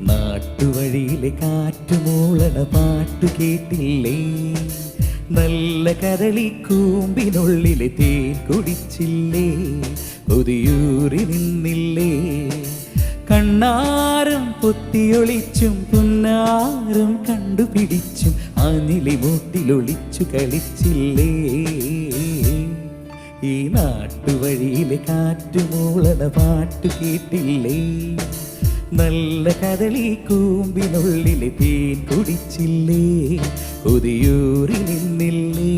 നാട്ടുവഴിയിലെ കാറ്റുമൂളണ പാട്ടു കേട്ടില്ലേ? നല്ല കദളി കൂമ്പിനുള്ളിലെ തേൻ കുടിച്ചില്ലേ? കൊതിയൂറി നിന്നില്ലേ? കണ്ണാരം പൊത്തിയൊളിച്ചും പുന്നാരം കണ്ടുപിടിച്ചും അനിലി മൂട്ടിലൊളിച്ചു കളിച്ചില്ലേ? ഈ നാട്ടുവഴിയിലെ കാറ്റുമൂളണ പാട്ടു കേട്ടില്ലേ? നല്ല കദളി കൂമ്പിനുള്ളിലെ തേൻ കുടിച്ചില്ലേ? കൊതിയൂറി നിന്നില്ലേ?